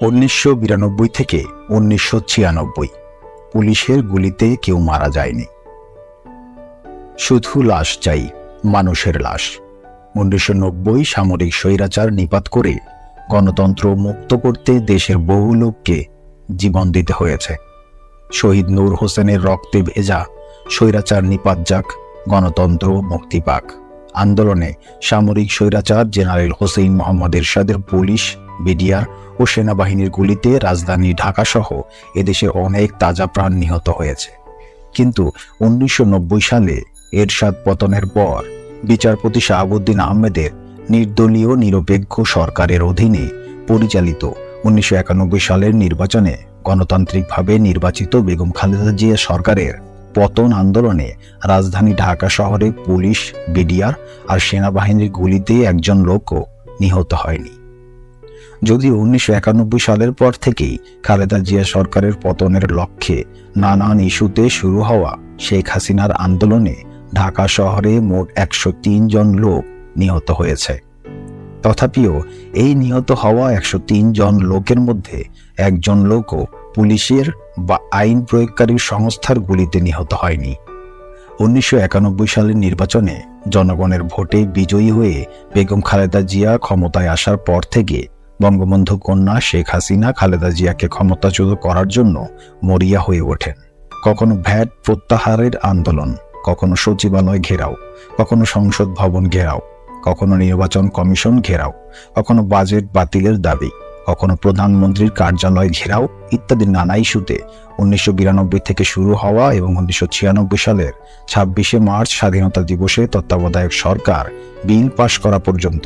1992 থেকে 1996 পুলিশের গুলিতে কেউ মারা যায়নি। শুধু লাশ চাই, মানুষের লাশ। 1990 সামরিক স্বৈরাচার নিপাত করে গণতন্ত্র মুক্ত করতে দেশের বহু লোককে জীবন দিতে হয়েছে। শহীদ নূর হোসেনের রক্তে ভেজা স্বৈরাচার নিপাত যাক, গণতন্ত্র মুক্তি পাক আন্দোলনে সামরিক স্বৈরাচার জেনারেল হোসেইন মোহাম্মদ এরশাদের পুলিশ, বিডিআর ও সেনাবাহিনীর গুলিতে রাজধানী ঢাকাসহ এদেশের অনেক তাজা প্রাণ নিহত হয়েছে। কিন্তু 1990 সালে এরশাদ পতনের পর বিচারপতি শাহাবুদ্দিন আহমেদের নির্দলীয় নিরপেক্ষ সরকারের অধীনে পরিচালিত 1991 সালের নির্বাচনে গণতান্ত্রিকভাবে নির্বাচিত বেগম খালেদা জিয়া সরকারের পতন আন্দোলনে রাজধানী ঢাকা শহরে পুলিশ, বিডিআর আর সেনাবাহিনীর গুলিতে একজন লোকও নিহত হয়নি। যদিও 1991 সালের পর থেকেই খালেদা জিয়া সরকারের পতনের লক্ষ্যে নানান ইস্যুতে শুরু হওয়া শেখ হাসিনার আন্দোলনে ঢাকা শহরে মোট 103 জন লোক নিহত হয়েছে। তথাপিও এই নিহত হওয়া 103 জন লোকের মধ্যে একজন লোকও পুলিশের বা আইন প্রয়োগকারী সংস্থার গুলিতে নিহত হয়নি। 1991 সালের নির্বাচনে জনগণের ভোটে বিজয়ী হয়ে বেগম খালেদা জিয়া ক্ষমতায় আসার পর থেকে বঙ্গবন্ধু কন্যা শেখ হাসিনা খালেদা জিয়াকে ক্ষমতাচ্যুত করার জন্য মরিয়া হয়ে ওঠেন। কখনো ভ্যাট প্রত্যাহারের আন্দোলন, কখনো সচিবালয় ঘেরাও, কখনো সংসদ ভবন ঘেরাও, কখনো নির্বাচন কমিশন ঘেরাও, কখনো বাজেট বাতিলের দাবি, কখনো প্রধানমন্ত্রীর কার্যালয় ঘেরাও ইত্যাদি নানা ইস্যুতে 1992 থেকে শুরু হওয়া এবং 1996 সালের 26শে মার্চ স্বাধীনতা দিবসে তত্ত্বাবধায়ক সরকার বিল পাশ করা পর্যন্ত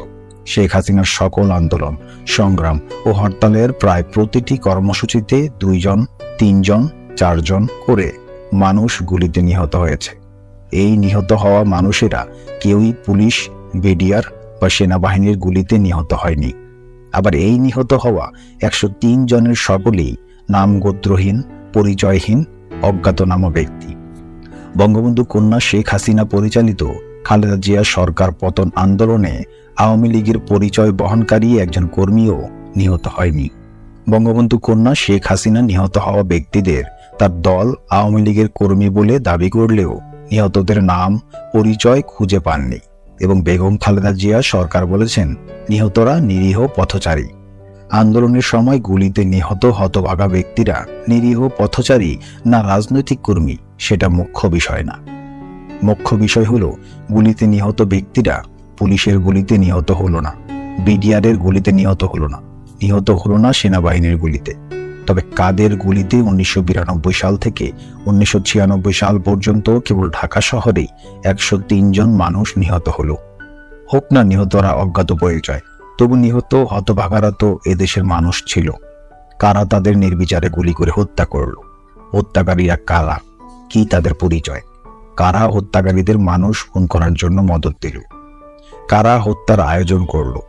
শেখ হাসিনার সকল আন্দোলন, সংগ্রাম ও হরতালের প্রায় প্রতিটি কর্মসূচিতে 2 জন, 3 জন, 4 জন করে মানুষ গুলিতে নিহত হয়েছে। এই নিহত হওয়া মানুষেরা কেউই পুলিশ, বিডিআর বা সেনাবাহিনীর গুলিতে নিহত হয়নি। আবার এই নিহত হওয়া 103 জনের সকলেই নামগোত্রহীন, পরিচয়হীন, অজ্ঞাতনামা ব্যক্তি। বঙ্গবন্ধু কন্যা শেখ হাসিনা পরিচালিত খালেদা জিয়া সরকার পতন আন্দোলনে আওয়ামী লীগের পরিচয় বহনকারী একজন কর্মীও নিহত হয়নি। বঙ্গবন্ধু কন্যা শেখ হাসিনা নিহত হওয়া ব্যক্তিদের তার দল আওয়ামী লীগের কর্মী বলে দাবি করলেও নিহতদের নাম, পরিচয় খুঁজে পাননি এবং বেগম খালেদা জিয়া সরকার বলেছেন নিহতরা নিরীহ পথচারী। আন্দোলনের সময় গুলিতে নিহত হতভাগা ব্যক্তিরা নিরীহ পথচারী না রাজনৈতিক কর্মী সেটা মুখ্য বিষয় না। মুখ্য বিষয় হলো গুলিতে নিহত ব্যক্তিরা পুলিশের গুলিতে নিহত হলো না, বিডিআরের গুলিতে নিহত হলো না, নিহত হলো না সেনাবাহিনীর গুলিতে। তবে কাদের গুলিতে 1992 সাল থেকে 1996 সাল পর্যন্ত কেবল ঢাকা শহরেই 103 জন মানুষ নিহত হলো। হোক না নিহতরা অজ্ঞাত পরিচয়, তবু নিহত হতভাগারা তো এদেশের মানুষ ছিল। কারা তাদের নির্বিচারে গুলি করে হত্যা করলো? হত্যাকারীরা কারা? কি তাদের পরিচয়? কারা হত্যাকারীদের মানুষ খুন করার জন্য মদত দিল? কারা হত্যার আয়োজন করলো?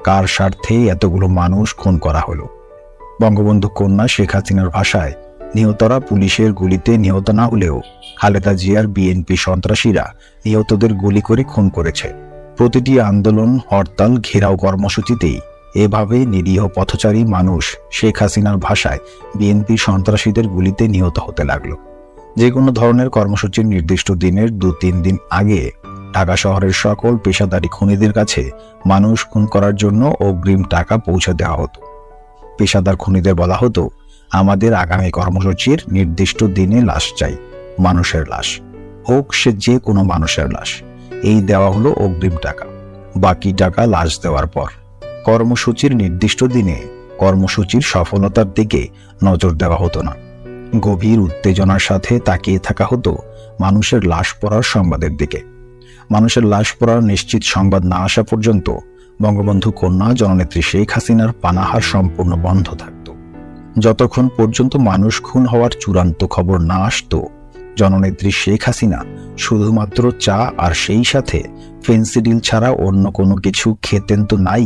কার স্বার্থে এতগুলো মানুষ খুন করা হলো? বঙ্গবন্ধু কন্যা শেখ হাসিনার ভাষায় নিহতরা পুলিশের গুলিতে নিহত না হলেও খালেদা জিয়ার বিএনপি সন্ত্রাসীরা নিহতদের গুলি করে খুন করেছে। প্রতিটি আন্দোলন, হরতাল, ঘেরাও কর্মসূচিতেই এভাবে নিরীহ পথচারী মানুষ শেখ হাসিনার ভাষায় বিএনপি সন্ত্রাসীদের গুলিতে নিহত হতে লাগলো। যে কোনো ধরনের কর্মসূচির নির্দিষ্ট দিনের 2-3 দিন আগে ঢাকা শহরের সকল পেশাদারী খুনিদের কাছে মানুষ খুন করার জন্য অগ্রিম টাকা পৌঁছে দেওয়া হতো। পেশাদার খুনিদের বলা হতো, আমাদের আগামী কর্মসূচির নির্দিষ্ট দিনে লাশ চাই, মানুষের লাশ, হোক সে যে কোনো মানুষের লাশ। এই দেওয়া হলো অগ্রিম টাকা, বাকি টাকা লাশ দেওয়ার পর। কর্মসূচির নির্দিষ্ট দিনে কর্মসূচির সফলতার দিকে নজর দেওয়া হতো না। গভীর উত্তেজনার সাথে তাকিয়ে থাকা হতো মানুষের লাশ পড়ার সংবাদের দিকে। মানুষের লাশ পড়ার নিশ্চিত সংবাদ না আসা পর্যন্ত বঙ্গবন্ধু কন্যা জননেত্রী শেখ হাসিনার পানাহার সম্পূর্ণ বন্ধ থাকত। যতক্ষণ পর্যন্ত মানুষ খুন হওয়ার চূড়ান্ত খবর না আসত, জননেত্রী শেখ হাসিনা শুধুমাত্র চা আর সেই সাথে ফেন্সিডিল ছাড়া অন্য কোনো কিছু খেতেন তো নাই,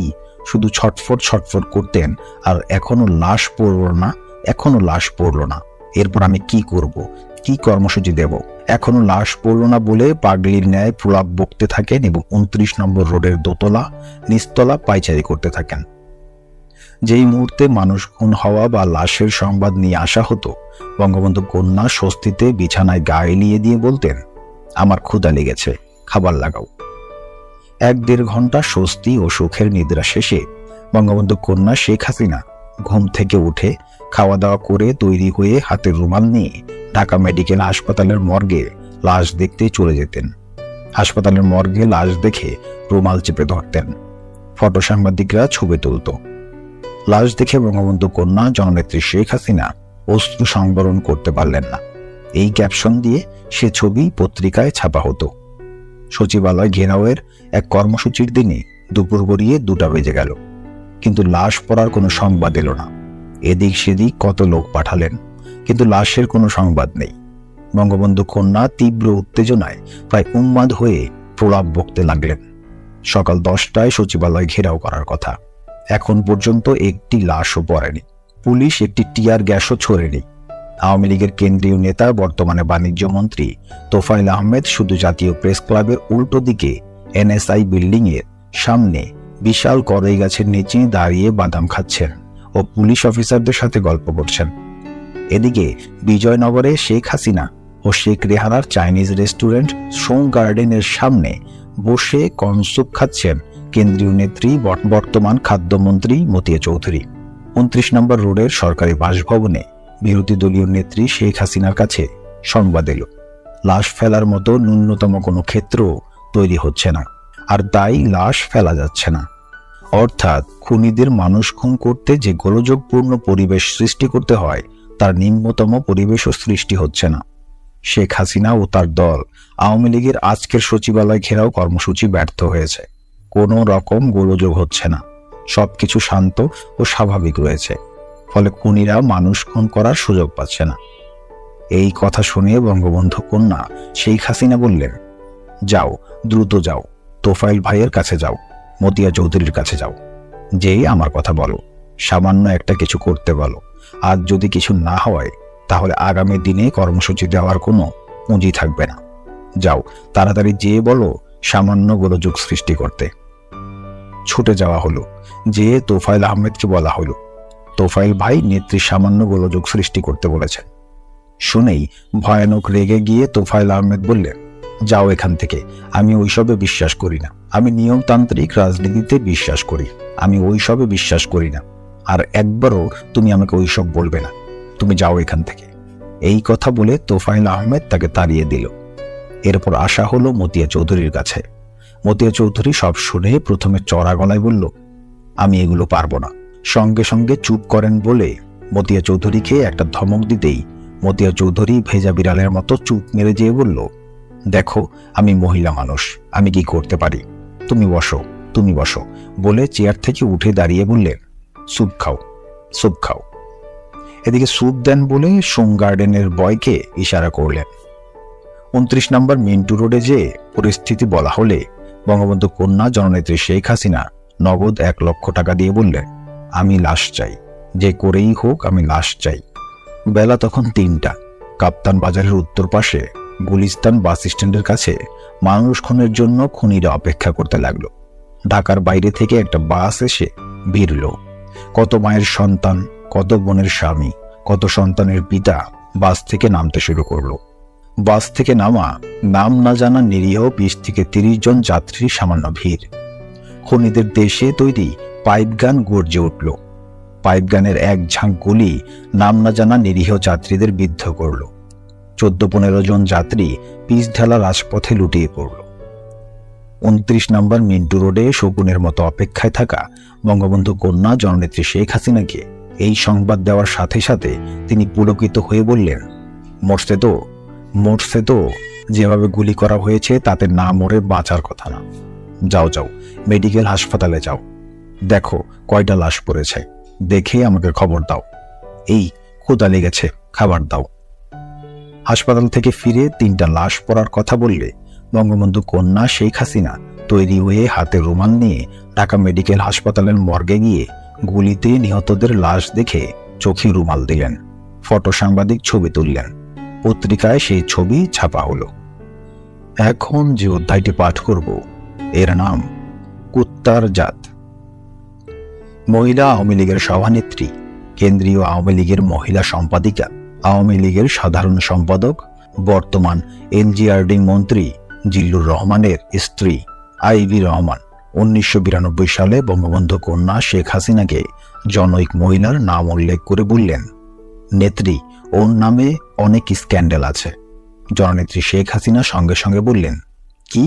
শুধু ছটফট ছটফট করতেন আর এখনো লাশ পড়ল না, এখনো লাশ পড়ল না, এরপর আমি কি করব, কি কর্মসূচি দেব। এখনো লাশ পড়ল না বলে পাগলির ন্যায় প্রলাপ বকতে থাকেন এবং 29 নম্বর রোডের দোতলা, নিচতলা পায়চারি করতে থাকেন। যেই মুহূর্তে মানুষ খুন হওয়া বা লাশের সংবাদ নিয়ে আসা হতো, বঙ্গবন্ধু কন্যা স্বস্তিতে বিছানায় গা এলিয়ে দিয়ে বলতেন, আমার ক্ষুধা লেগেছে, খাবার লাগাও। 1-1.5 ঘন্টা স্বস্তি ও সুখের নিদ্রা শেষে বঙ্গবন্ধু কন্যা শেখ হাসিনা ঘুম থেকে উঠে খাওয়া দাওয়া করে তৈরি হয়ে হাতের রুমাল নিয়ে ঢাকা মেডিকেল হাসপাতালের মর্গে লাশ দেখতে চলে যেতেন। হাসপাতালের মর্গে লাশ দেখে রুমাল চেপে ধরতেন। ফটো সাংবাদিকরা ছবি তুলত। লাশ দেখে বঙ্গবন্ধু কন্যা জননেত্রী শেখ হাসিনা অশ্রু সংবরণ করতে পারলেন না। এই ক্যাপশন দিয়ে সে ছবি পত্রিকায় ছাপা হতো। সচিবালয় ঘেরাওয়ের এক কর্মসূচির দিনে দুপুর গড়িয়ে 2টা বেজে গেল, কিন্তু লাশ পড়ার কোনো সংবাদ এলো না। এদিক সেদিক কত লোক পাঠালেন, কিন্তু লাশের কোনো সংবাদ নেই। বঙ্গবন্ধু কন্যা তীব্র উত্তেজনায় প্রায় উন্মাদ হয়ে প্রলাপ বকতে লাগলেন। সকাল 10টায় সচিবালয় ঘেরাও করার কথা, এখন পর্যন্ত একটি লাশও পড়েনি। পুলিশ একটি টিয়ার গ্যাসও ছোড়েনি। আওয়ামী লীগের কেন্দ্রীয় নেতা, বর্তমানে বাণিজ্য মন্ত্রী তোফায়েল আহমেদ শুধু জাতীয় প্রেস ক্লাবের উল্টো দিকে NSI বিল্ডিং এর সামনে বিশাল কড়াই গাছের নিচে দাঁড়িয়ে বাদাম খাচ্ছেন ও পুলিশ অফিসারদের সাথে গল্প করছেন। এদিকে বিজয়নগরে শেখ হাসিনা ও শেখ রেহানার চাইনিজ রেস্টুরেন্ট সোং গার্ডেনের সামনে বসে কর্নস্যুপ খাচ্ছেন কেন্দ্রীয় নেত্রী, বর্তমান খাদ্যমন্ত্রী মতিয়া চৌধুরী। 29 নম্বর রোডের সরকারি বাসভবনে বিরোধী দলীয় নেত্রী শেখ হাসিনার কাছে সংবাদ এলো, লাশ ফেলার মতো ন্যূনতম কোনো ক্ষেত্র তৈরি হচ্ছে না, আর তাই লাশ ফেলা যাচ্ছে না। অর্থাৎ খুনিদের মানুষ খুন করতে যে গোলযোগপূর্ণ পরিবেশ সৃষ্টি করতে হয়, তার নিম্নতম পরিবেশও সৃষ্টি হচ্ছে না। শেখ হাসিনা ও তার দল আওয়ামী লীগের আজকের সচিবালয় ঘেরাও কর্মসূচি ব্যর্থ হয়েছে। কোনো রকম গোলযোগ হচ্ছে না, সবকিছু শান্ত ও স্বাভাবিক রয়েছে। ফলে খুনিরা মানুষ খুন করার সুযোগ পাচ্ছে না। এই কথা শুনে বঙ্গবন্ধু কন্যা শেখ হাসিনা বললেন, যাও, দ্রুত যাও, তোফায়েল ভাইয়ের কাছে যাও, মতিয়া চৌধুরীর কাছে যাও, যেই আমার কথা বলো, সামান্য একটা কিছু করতে বলো। আজ যদি কিছু না হয়, তাহলে আগামী দিনে কর্মসূচি দেওয়ার কোনো পুঁজি থাকবে না। যাও, তাড়াতাড়ি যেয়ে বলো সামান্য গোলযোগ সৃষ্টি করতে। ছুটে যাওয়া হলো, যে তোফায়েল আহমেদকে বলা হলো, তোফায়েল ভাই নেত্রী সামান্য গোলযোগ সৃষ্টি করতে বলেছেন। শুনেই ভয়ানক রেগে গিয়ে তোফায়েল আহমেদ বললেন, যাও এখান থেকে, আমি ওইসবে বিশ্বাস করি না। আমি নিয়মতান্ত্রিক রাজনীতিতে বিশ্বাস করি, আমি ওইসবে বিশ্বাস করি না। আর একবারও তুমি আমাকে ওইসব বলবে না, তুমি যাও এখান থেকে। এই কথা বলে তোফায়েল আহমেদ তাকে তাড়িয়ে দিল। এরপর আসা হলো মতিয়া চৌধুরীর কাছে। মতিয়া চৌধুরী সব শুনে প্রথমে চড়া গলায় বলল, আমি এগুলো পারবো না। সঙ্গে সঙ্গে চুপ করেন বলে মতিয়া চৌধুরীকে একটা ধমক দিতেই মতিয়া চৌধুরী ভেজা বিড়ালের মতো চুপ মেরে যেয়ে বলল, দেখো, আমি মহিলা মানুষ, আমি কি করতে পারি, তুমি বসো, তুমি বসো বলে চেয়ার থেকে উঠে দাঁড়িয়ে বললেন, স্যুপ খাও, স্যুপ খাও। এদিকে স্যুপ দেন বলে সোং গার্ডেনের বয়কে ইশারা করলেন। 29 নম্বর মিন্টু রোডে যে পরিস্থিতি বলা হলে বঙ্গবন্ধু কন্যা জননেত্রী শেখ হাসিনা নগদ 1 লক্ষ টাকা দিয়ে বললেন, আমি লাশ চাই, যে করেই হোক আমি লাশ চাই। বেলা তখন 3টা। কাপ্তান বাজারের উত্তর পাশে গুলিস্তান বাস স্ট্যান্ডের কাছে মানুষ খুনের জন্য খুনিরা অপেক্ষা করতে লাগলো। ঢাকার বাইরে থেকে একটা বাস এসে ভিড়ল। কত মায়ের সন্তান, কত বোনের স্বামী, কত সন্তানের পিতা বাস থেকে নামতে শুরু করলো। বাস থেকে নামা নাম না জানা নিরীহ 20 থেকে 30 জন যাত্রীর সামান্য ভিড়। খুনিদের দেশে তৈরি পাইপ গান গর্জে উঠল। পাইপ গানের এক ঝাঁক গুলি নাম না জানা নিরীহ যাত্রীদের বিদ্ধ করল। 14-15 জন যাত্রী পিচ ঢালা রাজপথে লুটিয়ে পড়ল। 29 নম্বর মিন্টু রোডে শকুনের মতো অপেক্ষায় থাকা বঙ্গবন্ধু কন্যা জননেত্রী শেখ হাসিনাকে এই সংবাদ দেওয়ার সাথে সাথে তিনি পুলকিত হয়ে বললেন, মরছে তো, মরছে তো, যেভাবে গুলি করা হয়েছে তাতে না মরে বাঁচার কথা না। যাও যাও, মেডিকেল হাসপাতালে যাও, দেখো কয়টা লাশ পড়েছে, দেখে আমাকে খবর দাও। এই ক্ষুধা লেগেছে, খাবার দাও। হাসপাতাল থেকে ফিরে 3টা লাশ পড়ার কথা বললে বঙ্গবন্ধু কন্যা শেখ হাসিনা তৈরি হয়ে হাতে রুমাল নিয়ে ঢাকা মেডিকেল হাসপাতালের মর্গে গিয়ে গুলিতে নিহতদের লাশ দেখে চোখে রুমাল দিলেন। ফটো সাংবাদিক ছবি তুললেন। পত্রিকায় সেই ছবি ছাপা হলো। এখন যে অধ্যায়টি পাঠ করব, এর নাম কুত্তার জাত। মহিলা আওয়ামী লীগের সভানেত্রী, কেন্দ্রীয় আওয়ামী লীগের মহিলা সম্পাদিকা, আওয়ামী লীগের সাধারণ সম্পাদক, বর্তমান এলজিআরডি মন্ত্রী জিল্লুর রহমানের স্ত্রী আইভি রহমান 1992 সালে বঙ্গবন্ধু কন্যা শেখ হাসিনাকে জনৈক মহিলার নাম উল্লেখ করে বললেন, নেত্রী, ওর নামে অনেক স্ক্যান্ডাল আছে। জননেত্রী শেখ হাসিনা সঙ্গে সঙ্গে বললেন, কি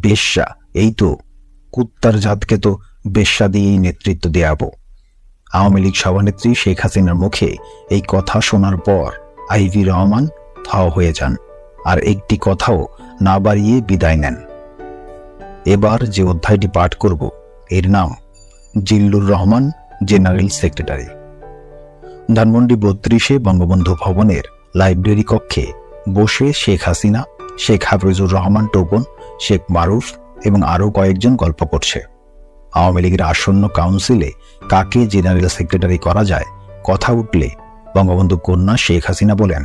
বেশ্যা? এই তো, কুত্তার জাতকে তো বেশ্যা দিয়েই নেতৃত্ব দেয়াবো। আওয়ামী লীগ সভানেত্রী শেখ হাসিনার মুখে এই কথা শোনার পর আইভি রহমান থাও হয়ে যান আর একটি কথাও না বাড়িয়ে বিদায় নেন। এবার যে অধ্যায়টি পাঠ করব এর নাম জিল্লুর রহমান, জেনারেল সেক্রেটারি। ধানমন্ডি 32-এ বঙ্গবন্ধু ভবনের লাইব্রেরি কক্ষে বসে শেখ হাসিনা, শেখ হাফিজুর রহমান টোকন, শেখ মারুফ এবং আরও কয়েকজন গল্প করছে। আওয়ামী লীগের আসন্ন কাউন্সিলে কাকে জেনারেল সেক্রেটারি করা যায় কথা উঠলে বঙ্গবন্ধু কন্যা শেখ হাসিনা বলেন,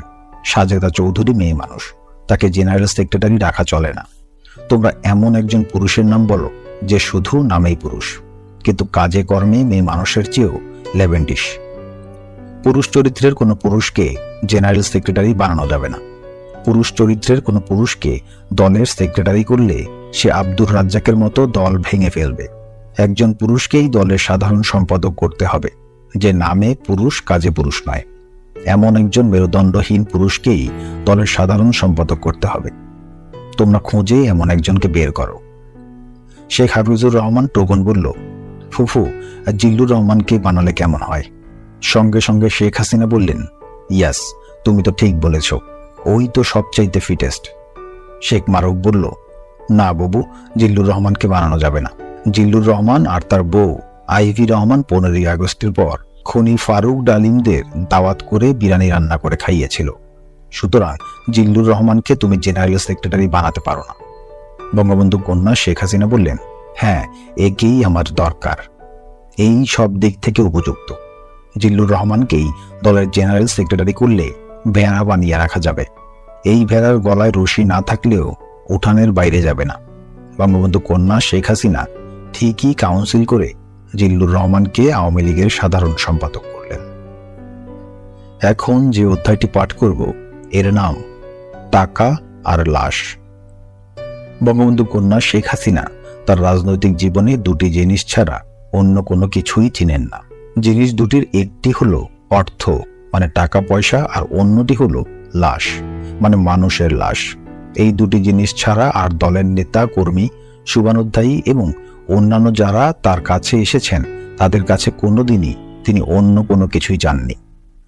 সাজেদা চৌধুরী মেয়ে মানুষ, তাকে জেনারেল সেক্রেটারি রাখা চলে না। তোমরা এমন একজন পুরুষের নাম বলো যে শুধু নামেই পুরুষ, কিন্তু কাজে কর্মে মেয়ে মানুষের চেয়েও লেভেন্টিশ। পুরুষ চরিত্রের কোনো পুরুষকে জেনারেল সেক্রেটারি বানানো যাবে না। পুরুষ চরিত্রের কোনো পুরুষকে দলের সেক্রেটারি করলে সে আব্দুর রাজ্জাকের মতো দল ভেঙে ফেলবে। একজন পুরুষকেই দলের সাধারণ সম্পাদক করতে হবে, যে নামে পুরুষ কাজে পুরুষ নয়। এমন একজন মেরুদণ্ডহীন পুরুষকেই দলের সাধারণ সম্পাদক করতে হবে। তোমরা খুঁজে এমন একজনকে বের করো। শেখ হাফিজুর রহমান টোকন বলল, ফুফু, জিল্লুর রহমানকে বানালে কেমন হয়? সঙ্গে সঙ্গে শেখ হাসিনা বললেন, ইয়াস, তুমি তো ঠিক বলেছ, ওই তো সবচাইতে ফিটেস্ট। শেখ মারুফ বলল, না বাবু, জিল্লুর রহমানকে বানানো যাবে না। জিল্লুর রহমান আর তার বউ আইভি রহমান 15ই আগস্টের পর খনি ফারুক ডালিমদের দাওয়াত করে বিরিয়ানি রান্না করে খাইয়েছিল। সুতরাং জিল্লুর রহমানকে তুমি জেনারেল সেক্রেটারি বানাতে পারো না। বঙ্গবন্ধু কন্যা শেখ হাসিনা বললেন, হ্যাঁ, একেই আমার দরকার, এই সব দিক থেকে উপযুক্ত। জিল্লুর রহমানকেই দলের জেনারেল সেক্রেটারি করলে ভেড়া বানিয়ে রাখা যাবে। এই ভেড়ার গলায় রশি না থাকলেও উঠানের বাইরে যাবে না। বঙ্গবন্ধু কন্যা শেখ হাসিনা ঠিকই কাউন্সিল করে জিল্লুর রহমানকে আওয়ামী লীগের সাধারণ সম্পাদক করলেন। এখন যে অধ্যায়টি পাঠ করব এর নাম টাকা আর লাশ। বঙ্গবন্ধু কন্যা শেখ হাসিনা তার রাজনৈতিক জীবনে দুটি জিনিস ছাড়া অন্য কোনো কিছুই চিনেন না। জিনিস দুটির একটি হলো অর্থ, মানে টাকা পয়সা, আর অন্যটি হলো লাশ, মানে মানুষের লাশ। এই দুটি জিনিস ছাড়া আর দলের নেতা কর্মী, শুভানুধ্যায়ী এবং অন্যান্য যারা তার কাছে এসেছেন তাদের কাছে কোনোদিনই তিনি অন্য কোনো কিছুই চাননি।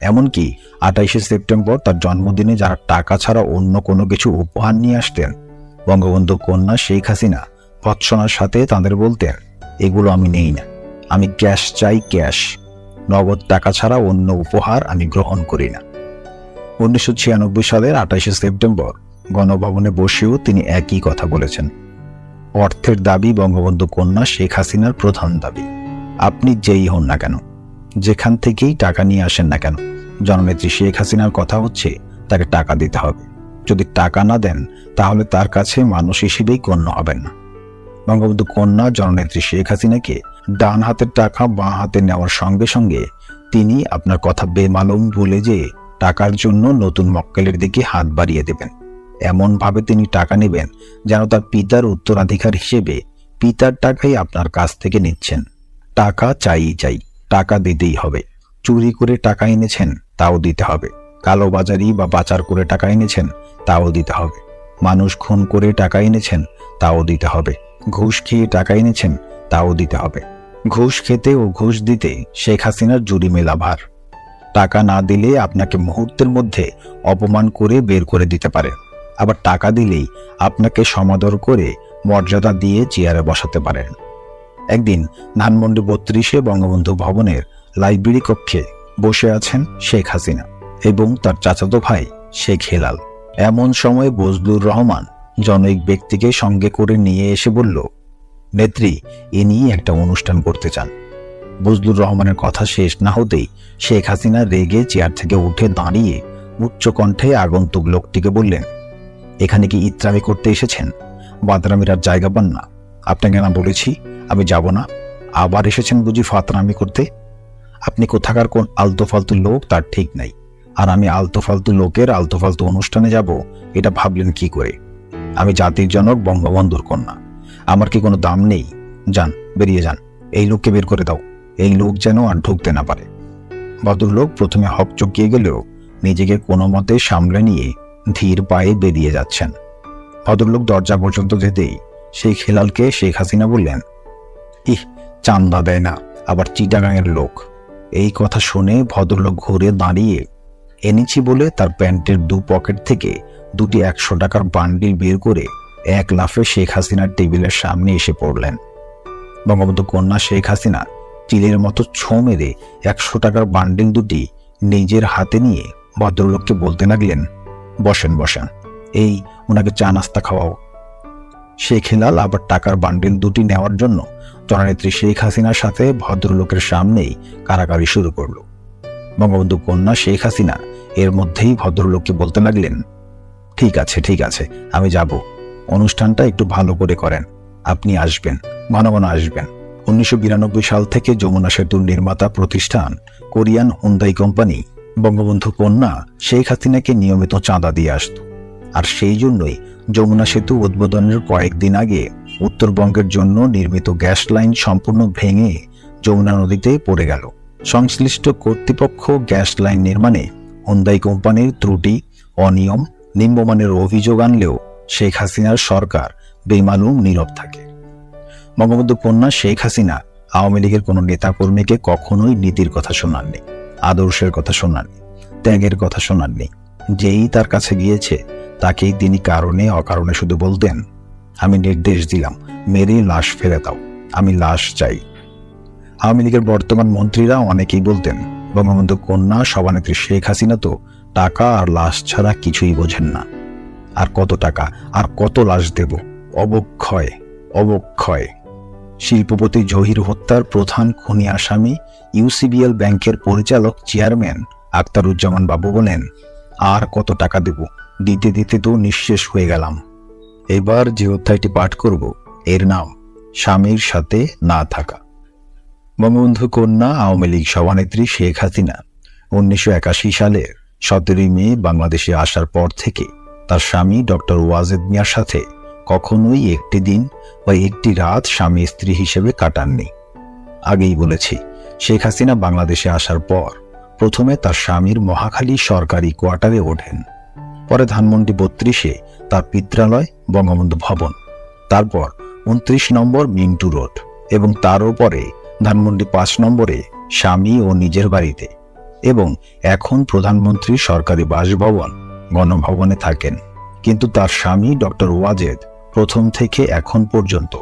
এমনকি 28শে সেপ্টেম্বর তার জন্মদিনে যারা টাকা ছাড়া অন্য কোনো কিছু উপহার নিয়ে আসতেন, বঙ্গবন্ধু কন্যা শেখ হাসিনা ভৎসনার সাথে তাদের বলতেন, এগুলো আমি নেই না, আমি ক্যাশ চাই, ক্যাশ। নগদ টাকা ছাড়া অন্য উপহার আমি গ্রহণ করি না। 1996 সালের 28শে সেপ্টেম্বর গণভবনে বসেও তিনি একই কথা বলেছেন। অর্থের দাবি বঙ্গবন্ধু কন্যা শেখ হাসিনার প্রধান দাবি। আপনি যেই হন না কেন, যেখান থেকেই টাকা নিয়ে আসেন না কেন, জননেত্রী শেখ হাসিনার কথা হচ্ছে তাকে টাকা দিতে হবে। যদি টাকা না দেন তাহলে তার কাছে মানুষ হিসেবেই গণ্য হবেন না। বঙ্গবন্ধু কন্যা জননেত্রী শেখ হাসিনাকে ডান হাতের টাকা বাঁ হাতে নেওয়ার সঙ্গে সঙ্গে তিনি আপনার কথা বেমালুম ভুলে যেয়ে টাকার জন্য নতুন মক্কেলের দিকে হাত বাড়িয়ে দেবেন। এমন ভাবে তিনি টাকা নেবেন যেন তার পিতার উত্তরাধিকার হিসেবে পিতার টাকাই আপনার কাছ থেকে নিচ্ছেন। টাকা চাই চাই, টাকা দিতেই হবে। চুরি করে টাকা এনেছেন তাও দিতে হবে, কালোবাজারি বা পাচার করে টাকা এনেছেন তাও দিতে হবে, মানুষ খুন করে টাকা এনেছেন তাও দিতে হবে, ঘুষ খেয়ে টাকা এনেছেন তাও দিতে হবে। ঘুষ খেতে ও ঘুষ দিতে শেখ হাসিনার জুড়ি মেলা ভার। টাকা না দিলে আপনাকে মুহূর্তের মধ্যে অপমান করে বের করে দিতে পারে, আবার টাকা দিলেই আপনাকে সমাদর করে মর্যাদা দিয়ে চেয়ারে বসাতে পারেন। একদিন ধানমন্ডি 32-এ বঙ্গবন্ধু ভবনের লাইব্রেরি কক্ষে বসে আছেন শেখ হাসিনা এবং তার চাচাতো ভাই শেখ হেলাল। এমন সময় বজলুর রহমান জনৈক ব্যক্তিকে সঙ্গে করে নিয়ে এসে বলল, নেত্রী, ইনি একটা অনুষ্ঠান করতে চান। বজলুর রহমানের কথা শেষ না হতেই শেখ হাসিনা রেগে চেয়ার থেকে উঠে দাঁড়িয়ে উচ্চ কণ্ঠে আগন্তুক লোকটিকে বললেন, এখানে কি ইত্রামি করতে এসেছেন? বাদরামির আর জায়গা পান না? আপনাকে না বলেছি আমি যাব না? আবার এসেছেন বুঝি ফাতরামি করতে? আপনি কোথাকার কোন আলতু ফালতু লোক তার ঠিক নাই, আর আমি আলতু ফালতু লোকের আলতু ফালতু অনুষ্ঠানে যাব এটা ভাবলেন কি করে? আমি জাতির জনক বঙ্গবন্ধুর কন্যা, আমার কি কোনো দাম নেই? যান, বেরিয়ে যান, এই লোককে বের করে দাও, এই লোক যেন আর ঢুকতে না পারে। ভদ্রলোক প্রথমে হক চকিয়ে গেলেও নিজেকে কোনো মতে সামলে নিয়ে ধীর পায়ে বেরিয়ে যাচ্ছেন। ভদ্রলোক দরজা পর্যন্ত যেতেই সেই খেলালকে শেখ হাসিনা বললেন, ইহ, চান্দা দেয় না, আবার চিটাগাংয়ের লোক। এই কথা শুনে ভদ্রলোক ঘুরে দাঁড়িয়ে এনেছি বলে তার প্যান্টের দু পকেট থেকে দুটি 100 টাকার বান্ডিল বের করে এক লাফে শেখ হাসিনার টেবিলের সামনে এসে পড়লেন। বঙ্গবন্ধু কন্যা শেখ হাসিনা চিলের মতো ছোঁ মেরে 100 টাকার বান্ডিল দুটি নিজের হাতে নিয়ে ভদ্রলোককে বলতে লাগলেন, বসেন বসেন, এই ওনাকে চা নাস্তা খাওয়াও। শেখ হেলাল আবার টাকার বান্ডিল দুটি নেওয়ার জন্য জননেত্রী শেখ হাসিনার সাথে ভদ্রলোকের সামনেই কারাকারি শুরু করল। বঙ্গবন্ধু কন্যা শেখ হাসিনা এর মধ্যেই ভদ্রলোককে বলতে লাগলেন, ঠিক আছে ঠিক আছে, আমি যাব, অনুষ্ঠানটা একটু ভালো করে করেন, আপনি আসবেন, ঘন ঘন আসবেন। 1992 সাল থেকে যমুনা সেতুর নির্মাতা প্রতিষ্ঠান কোরিয়ান হুন্দাই কোম্পানি বঙ্গবন্ধু কন্যা শেখ হাসিনাকে নিয়মিত চাঁদা দিয়ে আসত, আর সেই জন্যই যমুনা সেতু উদ্বোধনের কয়েকদিন আগে উত্তরবঙ্গের জন্য নির্মিত গ্যাস লাইন সম্পূর্ণ ভেঙে যমুনা নদীতে পড়ে গেল। সংশ্লিষ্ট কর্তৃপক্ষ গ্যাস লাইন নির্মাণে হুন্দাই কোম্পানির ত্রুটি, অনিয়ম, নিম্নমানের অভিযোগ আনলেও শেখ হাসিনার সরকার বেমালুম নীরব থাকে। বঙ্গবন্ধু কন্যা শেখ হাসিনা আওয়ামী লীগের কোনো নেতাকর্মীকে কখনোই নীতির কথা শোনাননি, আদর্শের কথা শোনাননি, ত্যাগের কথা শোনাননি। যেই তার কাছে গিয়েছে তাকেই তিনি কারণে অকারণে শুধু বলতেন, আমি নির্দেশ দিলাম, মেরে লাশ ফেলে দাও, আমি লাশ চাই। আওয়ামী লীগের বর্তমান মন্ত্রীরা অনেকেই বলতেন, বঙ্গবন্ধু কন্যা সভানেত্রী শেখ হাসিনা তো টাকা আর লাশ ছাড়া কিছুই বোঝেন না। আর কত টাকা আর কত লাশ দেব? অবক্ষয়, অবক্ষয়। শিল্পপতি জহির হত্যার প্রধান খুনি আসামি ইউসিবিএল ব্যাংকের পরিচালক চেয়ারম্যান আখতারুজ্জামান বাবু বলেন, আর কত টাকা দেব? দিতে দিতে তো নিঃশেষ হয়ে গেলাম। এবার যে অধ্যায়টি পাঠ করব এর নাম স্বামীর সাথে না থাকা। বঙ্গবন্ধু কন্যা আওয়ামী লীগ সভানেত্রী শেখ হাসিনা 1981 সালের 17 মে বাংলাদেশে আসার পর থেকে তার স্বামী ডক্টর ওয়াজেদ মিয়ার সাথে কখনোই একটি দিন বা একটি রাত স্বামী স্ত্রী হিসেবে কাটাননি। আগেই বলেছি, শেখ হাসিনা বাংলাদেশে আসার পর প্রথমে তার স্বামীর মহাখালী সরকারি কোয়ার্টারে ওঠেন, পরে ধানমন্ডি 32-এ তার পিত্রালয় বঙ্গবন্ধু ভবন, তারপর 29 নম্বর মিন্টু রোড এবং তারও পরে ধানমন্ডি 5 নম্বরে স্বামী ও নিজের বাড়িতে, এবং এখন প্রধানমন্ত্রী সরকারি বাসভবন গণভবনে থাকেন। কিন্তু তার স্বামী ডক্টর ওয়াজেদ প্রথম থেকে এখন পর্যন্ত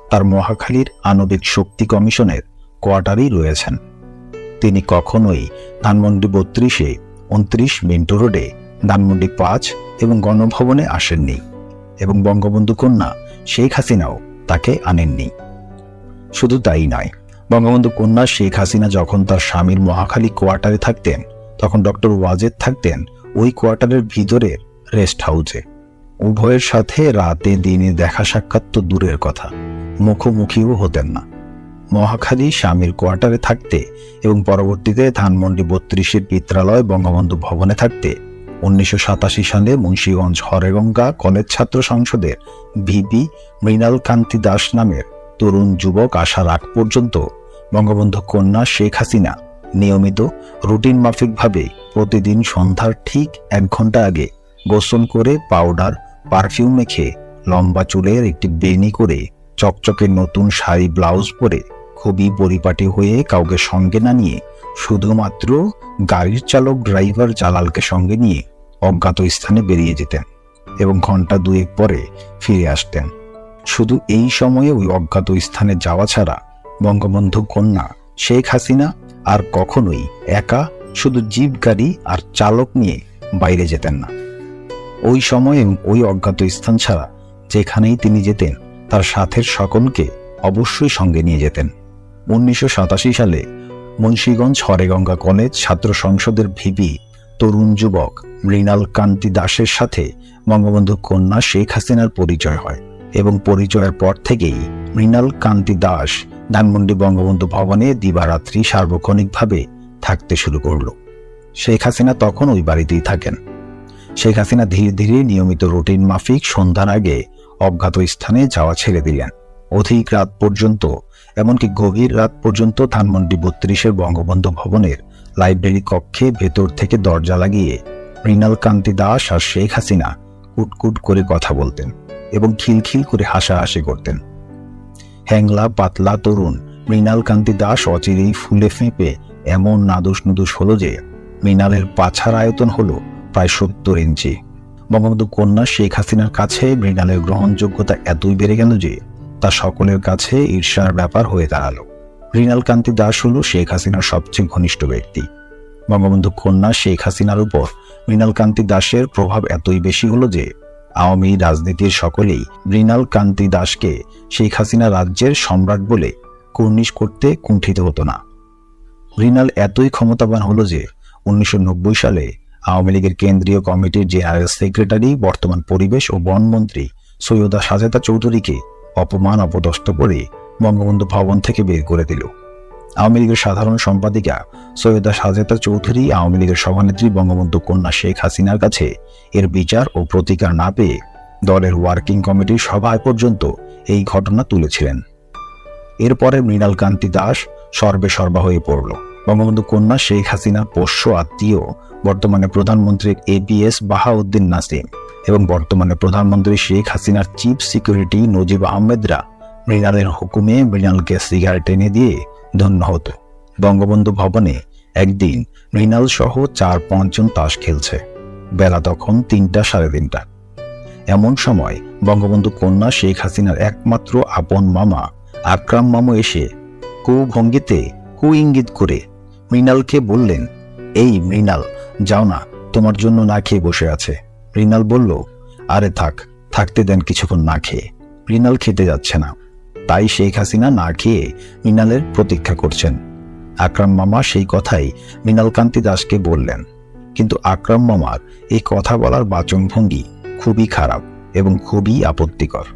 তার মহাখালীর আণবিক শক্তি কমিশনের কোয়ার্টারেই রয়েছেন। তিনি কখনোই ধানমন্ডি 32-এ, 29 মিন্টু রোডে, ধানমন্ডি 5 এবং গণভবনে আসেননি, এবং বঙ্গবন্ধু কন্যা শেখ হাসিনাও তাকে আনেননি। শুধু তাই নয়, বঙ্গবন্ধু কন্যা শেখ হাসিনা যখন তার স্বামীর মহাখালী কোয়ার্টারে থাকতেন, তখন ডক্টর ওয়াজেদ থাকতেন ওই কোয়ার্টারের ভিতরের রেস্ট হাউসে। উভয়ের সাথে রাতে দিনে দেখা সাক্ষাৎ তো দূরের কথা, মুখোমুখিও হতেন না। মহাখালী স্বামীর কোয়ার্টারে থাকতে এবং পরবর্তীতে ধানমন্ডি 32-এর পিত্রালয় বঙ্গবন্ধু ভবনে থাকতে 1987 সালে মুন্সিগঞ্জ হরেগঙ্গা কলেজ ছাত্র সংসদের ভিপি মৃণাল কান্তি দাস নামের তরুণ যুবক আসার আগ পর্যন্ত বঙ্গবন্ধু কন্যা শেখ হাসিনা নিয়মিত রুটিন মাফিকভাবে প্রতিদিন সন্ধ্যার ঠিক 1 ঘন্টা আগে গোসল করে পাউডার পারফিউম মেখে লম্বা চুলের একটি বেনি করে চকচকে নতুন শাড়ি ব্লাউজ পরে খুবই পরিপাটি হয়ে কাউকে সঙ্গে না নিয়ে শুধুমাত্র গাড়ির চালক ড্রাইভার জালালকে সঙ্গে নিয়ে অজ্ঞাত স্থানে বেরিয়ে যেতেন এবং ঘন্টা 2 পরে ফিরে আসতেন। শুধু এই সময়ে ওই অজ্ঞাত স্থানে যাওয়া ছাড়া বঙ্গবন্ধু কন্যা শেখ হাসিনা আর কখনোই একা শুধু জিপ গাড়ি আর চালক নিয়ে বাইরে যেতেন না। ওই সময়ে ওই অজ্ঞাত স্থান ছাড়া যেখানেই তিনি যেতেন তার সাথের সকলকে অবশ্যই সঙ্গে নিয়ে যেতেন। 1987 সালে মুন্সিগঞ্জ হরেগঙ্গা কলেজ ছাত্র সংসদের ভিপি তরুণ যুবক মৃণাল কান্তি দাসের সাথে বঙ্গবন্ধু কন্যা শেখ হাসিনার পরিচয় হয়, এবং পরিচয়ের পর থেকেই মৃণাল কান্তি দাস ধানমন্ডি বঙ্গবন্ধু ভবনে দিবারাত্রি সার্বক্ষণিকভাবে থাকতে শুরু করলো। শেখ হাসিনা তখন ওই বাড়িতেই থাকেন। শেখ হাসিনা ধীরে ধীরে নিয়মিত রুটিন মাফিক সন্ধ্যার আগে অজ্ঞাত স্থানে যাওয়া ছেড়ে দিলেন। অধিক রাত পর্যন্ত, এমনকি গভীর রাত পর্যন্ত ধানমন্ডি 32-এর বঙ্গবন্ধু ভবনের লাইব্রেরি কক্ষে ভেতর থেকে দরজা লাগিয়ে মৃণাল কান্তি দাস আর শেখ হাসিনা কুটকুট করে কথা বলতেন এবং খিলখিল করে হাসাহাসি করতেন। হ্যাংলা পাতলা তরুণ মৃণাল কান্তি দাস অচিরেই ফুলে ফেঁপে এমন নাদুস নুদুস হলো যে মৃণালের পাছার আয়তন হলো প্রায় 70 ইঞ্চি। বঙ্গবন্ধু কন্যা শেখ হাসিনার কাছে মৃণালের গ্রহণযোগ্যতা এতই বেড়ে গেল যে তা সকলের কাছে ঈর্ষার ব্যাপার হয়ে দাঁড়ালো। মৃণাল কান্তি দাস হলো শেখ হাসিনার সবচেয়ে ঘনিষ্ঠ ব্যক্তি। বঙ্গবন্ধু কন্যা শেখ হাসিনার উপর মৃণাল কান্তি দাসের প্রভাব এতই বেশি হলো যে আওয়ামী রাজনীতির সকলেই মৃণাল কান্তি দাসকে শেখ হাসিনা রাজ্যের সম্রাট বলে কুর্নিশ করতে কুণ্ঠিত হতো না। মৃণাল এতই ক্ষমতাবান হলো যে 1990 সালে আওয়ামী লীগের কেন্দ্রীয় কমিটির জেনারেল সেক্রেটারি, বর্তমান পরিবেশ ও বন মন্ত্রী সৈয়দা সাজেদা চৌধুরীকে অপমান অপদস্থ করে বঙ্গবন্ধু ভবন থেকে বের করে দিল। আওয়ামী লীগের সাধারণ সম্পাদিকা সৈয়দা সাজেদা চৌধুরী আওয়ামী লীগের সভানেত্রী বঙ্গবন্ধু কন্যা শেখ হাসিনার কাছে এর বিচার ও প্রতিকার না পেয়ে দলের ওয়ার্কিং কমিটির সভায় পর্যন্ত এই ঘটনা তুলেছিলেন। এরপরে মৃণাল কান্তি দাস সর্বে সর্বা হয়ে পড়ল। বঙ্গবন্ধু কন্যা শেখ হাসিনার পোষ্য আত্মীয়, বর্তমানে প্রধানমন্ত্রী APS বাহাউদ্দিন নাসিম এবং বর্তমানে প্রধানমন্ত্রী শেখ হাসিনার চিফ সিকিউরিটি নজিব আহমেদরা মৃণালের হুকুমে মৃণালকে সিগারেট এনে দিয়ে ধন্য হতো। বঙ্গবন্ধু ভবনে একদিন মৃণাল সহ 4-5 জন তাস খেলছে। বেলা তখন 3টা, 3:30। এমন সময় বঙ্গবন্ধু কন্যা শেখ হাসিনার একমাত্র আপন মামা আকরাম মামু এসে কুভঙ্গিতে কুইঙ্গিত করে মৃণালকে বললেন, এই মৃণাল, যাও না, তোমার জন্য না খেয়ে বসে আছে। মৃণাল বলল, আরে থাকতে দেন কিছুক্ষণ না খেয়ে। মৃণাল খেতে যাচ্ছে না, তাই শেখ হাসিনা না খেয়ে মৃণালের প্রতীক্ষা করছেন। আকরাম মামা সেই কথাই মৃণাল কান্তি দাসকে বললেন, কিন্তু আকরাম মামার এই কথা বলার বাচনভঙ্গি খুবই খারাপ এবং খুবই আপত্তিকর।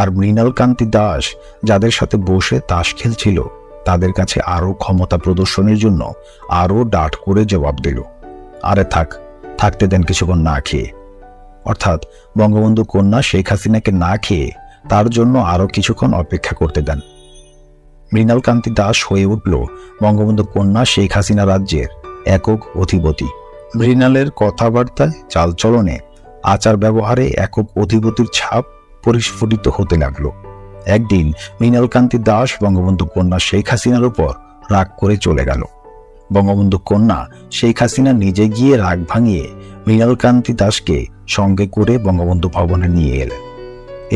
আর মৃণাল কান্তি দাস যাদের সাথে বসে তাস খেলছিল তাদের কাছে আরো ক্ষমতা প্রদর্শনের জন্য আরো ডাট করে জবাব দিল, আরে থাকতে দেন কিছুক্ষণ না খেয়ে। অর্থাৎ বঙ্গবন্ধু কন্যা শেখ হাসিনাকে না খেয়ে তার জন্য আরো কিছুক্ষণ অপেক্ষা করতে দেন। মৃণাল কান্তি দাস হয়ে উঠল বঙ্গবন্ধু কন্যা শেখ হাসিনা রাজ্যের একক অধিপতি। মৃণালের কথাবার্তায়, চালচলনে, আচার ব্যবহারে একক অধিপতির ছাপ পরিস্ফুটিত হতে লাগলো। একদিন মৃণাল কান্তি দাস বঙ্গবন্ধু কন্যা শেখ হাসিনার উপর রাগ করে চলে গেল। বঙ্গবন্ধু কন্যা শেখ হাসিনা নিজে গিয়ে রাগ ভাঙিয়ে মৃণাল কান্তি দাসকে সঙ্গে করে বঙ্গবন্ধু ভবনে নিয়ে এলেন।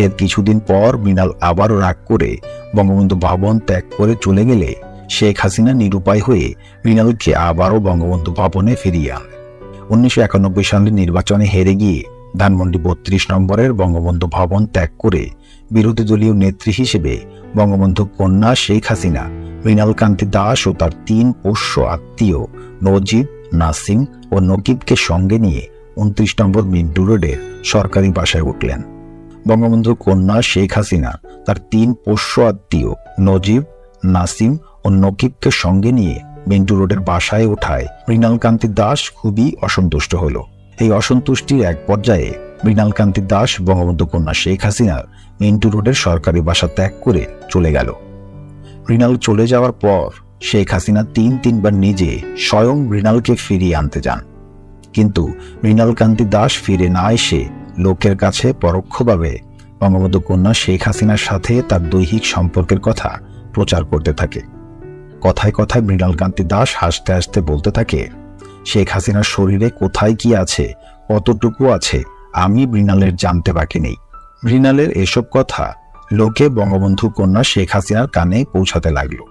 এর কিছুদিন পর মৃণাল আবারও রাগ করে বঙ্গবন্ধু ভবন ত্যাগ করে চলে গেলে শেখ হাসিনা নিরুপায় হয়ে মৃণালকে আবারও বঙ্গবন্ধু ভবনে ফিরিয়ে আনেন। 1991 সালের নির্বাচনে হেরে গিয়ে ধানমন্ডি 32 নম্বরের বঙ্গবন্ধু ভবন ত্যাগ করে বিরোধী দলীয় নেত্রী হিসেবে বঙ্গবন্ধু কন্যা শেখ হাসিনা মৃণাল কান্তি দাস ও তার 3 পোষ্য আত্মীয় নজিব, নাসিম ও নকিবকে সঙ্গে নিয়ে 29 নম্বর মিন্টু রোডের সরকারি বাসায় উঠলেন। বঙ্গবন্ধু কন্যা শেখ হাসিনা তার 3 পোষ্য আত্মীয় নজিব, নাসিম ও নকিবকে সঙ্গে নিয়ে মিন্টু রোডের বাসায় ওঠায় মৃণাল কান্তি দাস খুবই অসন্তুষ্ট হল। এই অসন্তুষ্টির এক পর্যায়ে মৃণাল কান্তি দাস বঙ্গবন্ধু কন্যা শেখ হাসিনার মিন্টু রোডের সরকারি বাসা ত্যাগ করে চলে গেল। মৃণাল চলে যাওয়ার পর শেখ হাসিনা 3-3বার নিজে স্বয়ং মৃণালকে ফিরিয়ে আনতে যান, কিন্তু মৃণাল কান্তি দাস ফিরে না এসে লোকের কাছে পরোক্ষভাবে বঙ্গবন্ধু কন্যা শেখ হাসিনার সাথে তার দৈহিক সম্পর্কের কথা প্রচার করতে থাকে। কথায় কথায় মৃণাল কান্তি দাস হাসতে হাসতে বলতে থাকে, শেখ হাসিনার শরীরে কোথায় কি আছে, কতটুকু আছে, আমি মৃণালের জানতে বাকি নেই। মৃণালের এসব কথা লোকে বঙ্গবন্ধু কন্যা শেখ হাসিনার কানে পৌঁছাতে লাগলো।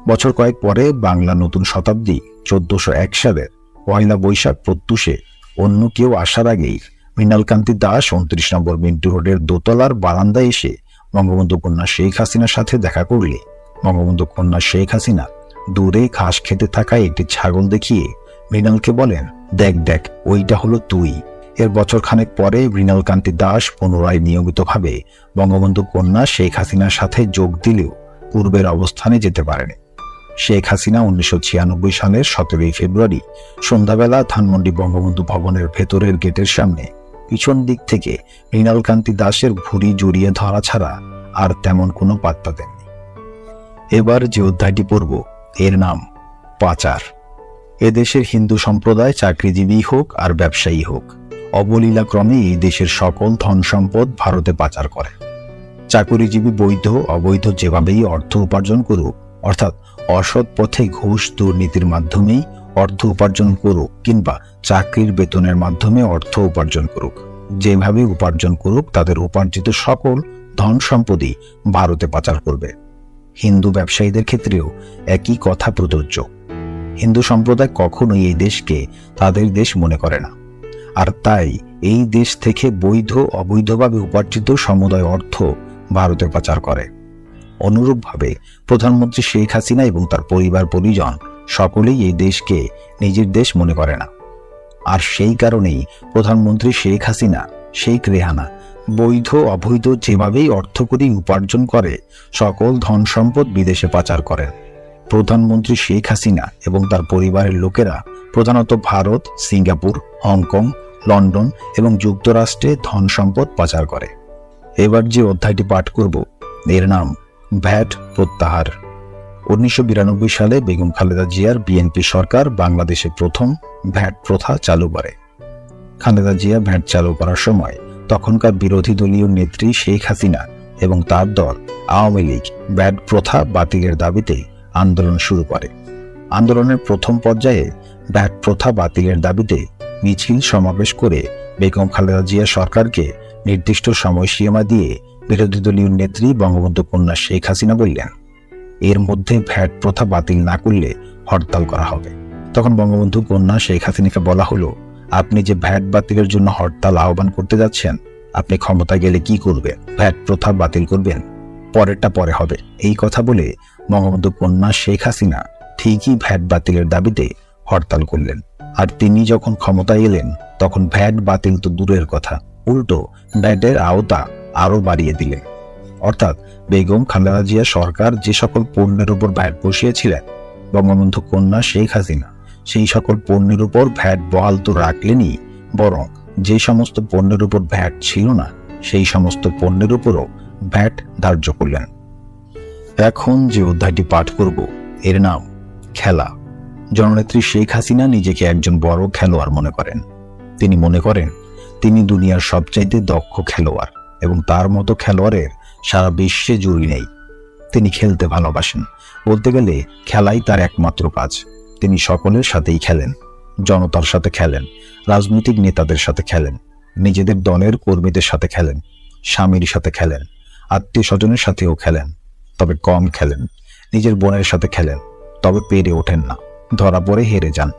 বছর কয়েক পরে বাংলা নতুন শতাব্দী 1401 সালের 1 বৈশাখ প্রত্যুষে অন্য কেউ আসার আগেই মৃণাল কান্তি দাস 29 নম্বর মিন্টু রোডের দোতলার বারান্দায় এসে বঙ্গবন্ধু কন্যা শেখ হাসিনার সাথে দেখা করলে বঙ্গবন্ধু কন্যা শেখ হাসিনা দূরে ঘাস খেতে থাকা একটি ছাগল দেখিয়ে মৃণালকে বলেন, দেখ ওইটা হলো তুই। এর বছরখানেক পরে মৃণাল কান্তি দাস পুনরায় নিয়মিতভাবে বঙ্গবন্ধু কন্যা শেখ হাসিনার সাথে যোগ দিলেও পূর্বের অবস্থানে যেতে পারেনি। শেখ হাসিনা 1996 সালের 17 ফেব্রুয়ারি সন্ধ্যাবেলা ধানমন্ডি বঙ্গবন্ধু ভবনের ভেতরের গেটের সামনে পিছন দিক থেকে মৃণালকান্তি দাসের ভুঁড়ি জড়িয়ে ধরা ছাড়া আর তেমন কোনো পাত্তা দেননি। এবার যে অধ্যায়টি পড়ব এর নাম পাচার। এদেশের হিন্দু সম্প্রদায় চাকরিজীবী হোক আর ব্যবসায়ী হোক, অবলীলাক্রমে এই দেশের সকল ধন সম্পদ ভারতে পাচার করে। চাকরিজীবী বৈধ অবৈধ যেভাবেই অর্থ উপার্জন করুক, অর্থাৎ অসৎ পথে ঘুষ দুর্নীতির মাধ্যমেই অর্থ উপার্জন করুক কিংবা চাকরির বেতনের মাধ্যমে অর্থ উপার্জন করুক, যেভাবে উপার্জন করুক তাদের উপার্জিত সকল ধন সম্পদই ভারতে পাচার করবে। হিন্দু ব্যবসায়ীদের ক্ষেত্রেও একই কথা প্রযোজ্য। হিন্দু সম্প্রদায় কখনোই এই দেশকে তাদের দেশ মনে করে না, আর তাই এই দেশ থেকে বৈধ অবৈধভাবে উপার্জিত সমুদায় অর্থ ভারতে পাচার করে। অনুরূপভাবে প্রধানমন্ত্রী শেখ হাসিনা এবং তার পরিবার পরিজন সকলেই এই দেশকে নিজের দেশ মনে করে না, আর সেই কারণেই প্রধানমন্ত্রী শেখ হাসিনা, শেখ রেহানা বৈধ অবৈধ যেভাবেই অর্থকরী উপার্জন করে সকল ধন সম্পদ বিদেশে পাচার করেন। প্রধানমন্ত্রী শেখ হাসিনা এবং তার পরিবারের লোকেরা প্রধানত ভারত, সিঙ্গাপুর, হংকং, লন্ডন এবং যুক্তরাষ্ট্রে ধন সম্পদ পাচার করে। এবার যে অধ্যায়টি পাঠ করব এর নাম ভ্যাট প্রত্যাহার। 1992 সালে বেগম খালেদা জিয়ার বিএনপি সরকার বাংলাদেশে প্রথম ভ্যাট প্রথা চালু করে। খালেদা জিয়া ভ্যাট চালু করার সময় তখনকার বিরোধী দলীয় নেত্রী শেখ হাসিনা এবং তার দল আওয়ামী লীগ ভ্যাট প্রথা বাতিলের দাবিতে আন্দোলন শুরু করে। আন্দোলনের প্রথম পর্যায়ে ভ্যাট প্রথা বাতিলের দাবিতে মিছিল সমাবেশ করে বেগম খালেদা জিয়া সরকারকে নির্দিষ্ট সময়সীমা দিয়ে বিরোধী দলীয় নেত্রী বঙ্গবন্ধু কন্যা শেখ হাসিনা বললেন, এর মধ্যে ভ্যাট প্রথা বাতিল না করলে হরতাল করা হবে। তখন বঙ্গবন্ধু কন্যা শেখ হাসিনাকে বলা হলো, আপনি যে ভ্যাট বাতিলের জন্য হরতাল আহ্বান করতে যাচ্ছেন, আপনি ক্ষমতা গেলে কি করবেন? ভ্যাট প্রথা বাতিল করবেন? পরেরটা পরে হবে। এই কথা বলে বঙ্গবন্ধু কন্যা শেখ হাসিনা ঠিকই ভ্যাট বাতিলের দাবিতে হরতাল করলেন। আর তিনি যখন ক্ষমতায় এলেন তখন ভ্যাট বাতিল তো দূরের কথা, উল্টো ভ্যাটের আওতা আরো বাড়িয়ে দিলেন। অর্থাৎ বেগম খালেদা জিয়া সরকার যে সকল পণ্যের উপর ভ্যাট বসিয়েছিলেন, বঙ্গবন্ধু কন্যা শেখ হাসিনা সেই সকল পণ্যের উপর ভ্যাট বহাল তো রাখলেনই, বরং যে সমস্ত পণ্যের উপর ভ্যাট ছিল না সেই সমস্ত পণ্যের উপরও ভ্যাট ধার্য করলেন। এখন যে অধ্যায়টি পাঠ করব এর নাম খেলা। জননেত্রী শেখ হাসিনা নিজেকে একজন বড় খেলোয়াড় মনে করেন। তিনি মনে করেন তিনি দুনিয়ার সবচাইতে দক্ষ খেলোয়াড় এবং তার মতো খেলোয়াড়ের সারা বিশ্বে জুড়ি নেই। তিনি খেলতে ভালোবাসেন, বলতে গেলে খেলাই তার একমাত্র কাজ। তিনি সকলের সাথেই খেলেন, জনতার সাথে খেলেন, রাজনৈতিক নেতাদের সাথে খেলেন, নিজেদের দলের কর্মীদের সাথে খেলেন, স্বামীর সাথে খেলেন, আত্মীয় স্বজনের সাথেও খেলেন, তবে কম খেলেন। নিজের বোনের সাথে খেলেন, তবে পেরে ওঠেন না, ধরা পড়ে হেরে যান।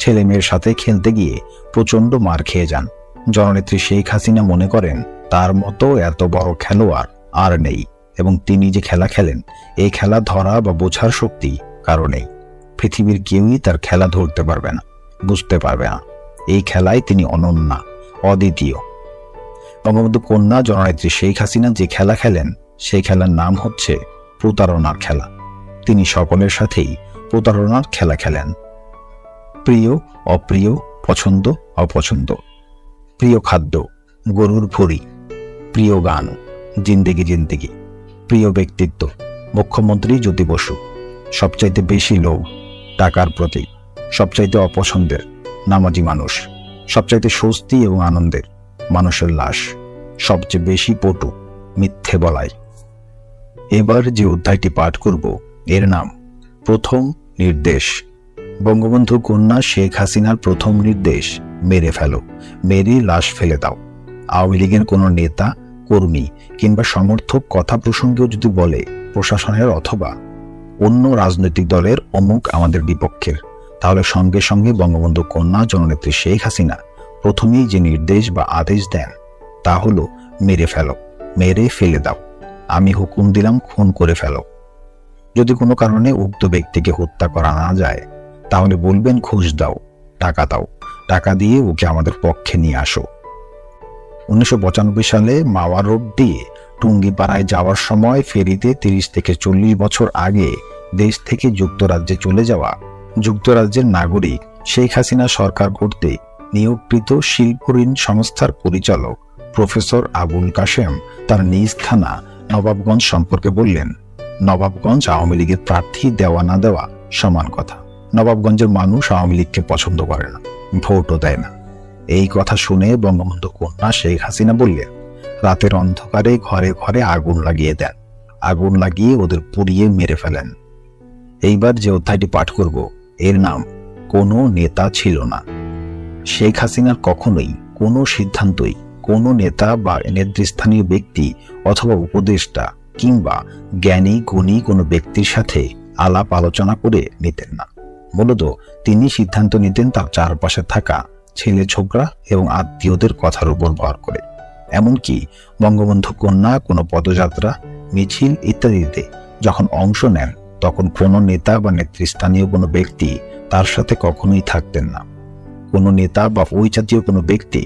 ছেলে মেয়ের সাথে খেলতে গিয়ে প্রচন্ড মার খেয়ে যান। জননেত্রী শেখ হাসিনা মনে করেন তার মতো এত বড় খেলোয়াড় আর নেই, এবং তিনি যে খেলা খেলেন এই খেলা ধরা বা বোঝার শক্তি কারো নেই। পৃথিবীর কেউই তার খেলা ধরতে পারবে না, বুঝতে পারবে না। এই খেলায় তিনি অনন্য, অদ্বিতীয়। বঙ্গবন্ধু কন্যা জননেত্রী শেখ হাসিনা যে খেলা খেলেন সেই খেলার নাম হচ্ছে প্রতারণার খেলা। তিনি সকলের সাথেই প্রতারণার খেলা খেলেন। প্রিয় অপ্রিয়, পছন্দ অপছন্দ, প্রিয় খাদ্য গরুর ভুঁড়ি, প্রিয় গান জিন্দেগি জিন্দেগি, প্রিয় ব্যক্তিত্ব মুখ্যমন্ত্রী জ্যোতি বসু, সবচাইতে বেশি লোভ টাকার প্রতি, সবচাইতে অপছন্দের নামাজি মানুষ, সবচাইতে স্বস্তি এবং আনন্দের মানুষের লাশ, সবচেয়ে বেশি পটু মিথ্যে বলায়। এবার যে অধ্যায়টি পাঠ করব এর নাম প্রথম নির্দেশ। বঙ্গবন্ধু কন্যা শেখ হাসিনার প্রথম নির্দেশ, মেরে ফেলো, মেরে লাশ ফেলে দাও। আওয়ামী লীগের কোনো নেতা, কর্মী কিংবা সমর্থক কথা প্রসঙ্গেও যদি বলে প্রশাসনের অথবা অন্য রাজনৈতিক দলের অমুক আমাদের বিপক্ষের, তাহলে সঙ্গে সঙ্গে বঙ্গবন্ধু কন্যা জননেত্রী শেখ হাসিনা প্রথমেই যে নির্দেশ বা আদেশ দেন তা হলো মেরে ফেলো, মেরে ফেলে দাও। আমি হুকুম দিলাম খুন করে ফেলো। যদি কোনো কারণে উক্ত ব্যক্তিকে হত্যা করা না যায় তাহলে বলবেন ঘুষ দাও, টাকা দাও, টাকা দিয়ে ওকে আমাদের পক্ষে নিয়ে আসো। 1995 সালে মাওয়া রোড দিয়ে টুঙ্গিপাড়ায় যাওয়ার সময় ফেরিতে 30 থেকে 40 বছর আগে দেশ থেকে যুক্তরাজ্যে চলে যাওয়া যুক্তরাজ্যের নাগরিক শেখ হাসিনা সরকার কর্তৃক নিয়োগকৃত শিল্প ঋণ সংস্থার পরিচালক প্রফেসর আবুল কাশেম তার নিজ থানা নবাবগঞ্জ সম্পর্কে বললেন, নবাবগঞ্জ আওয়ামী লীগের প্রার্থী দেওয়া না দেওয়া সমান কথা। নবাবগঞ্জের মানুষ আওয়ামী লীগকে পছন্দ করে না, ভোটও দেয় না। এই কথা শুনে বঙ্গবন্ধু কন্যা শেখ হাসিনা বললেন, রাতের অন্ধকারে ঘরে ঘরে আগুন লাগিয়ে দেন, আগুন লাগিয়ে ওদের পুড়িয়ে মেরে ফেলেন। এইবার যে অধ্যায়টি পাঠ করব এর নাম কোনো নেতা ছিল না। শেখ হাসিনার কখনোই কোনো সিদ্ধান্তই কোনো নেতা বা নেতৃস্থানীয় ব্যক্তি অথবা উপদেষ্টা কিংবা জ্ঞানী গুণী কোনো ব্যক্তির সাথে আলাপ আলোচনা করে নিতেন না। মূলত তিনি সিদ্ধান্ত নিতেন তার চারপাশে থাকা ছেলে ছোকরা এবং আত্মীয়দের কথার উপর ভর করে। এমনকি বঙ্গবন্ধু কন্যা কোনো পদযাত্রা, মিছিল ইত্যাদিতে যখন অংশ নেন তখন কোনো নেতা বা নেতৃস্থানীয় কোনো ব্যক্তি তার সাথে কখনোই থাকতেন না। কোনো নেতা বা ওই জাতীয় কোনো ব্যক্তি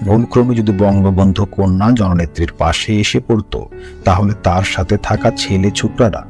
ভুলক্রমে যদি বঙ্গবন্ধু কন্যা জননেত্রীর পাশে এসে পড়তো তাহলে তার সাথে থাকা ছেলে ছোকরারা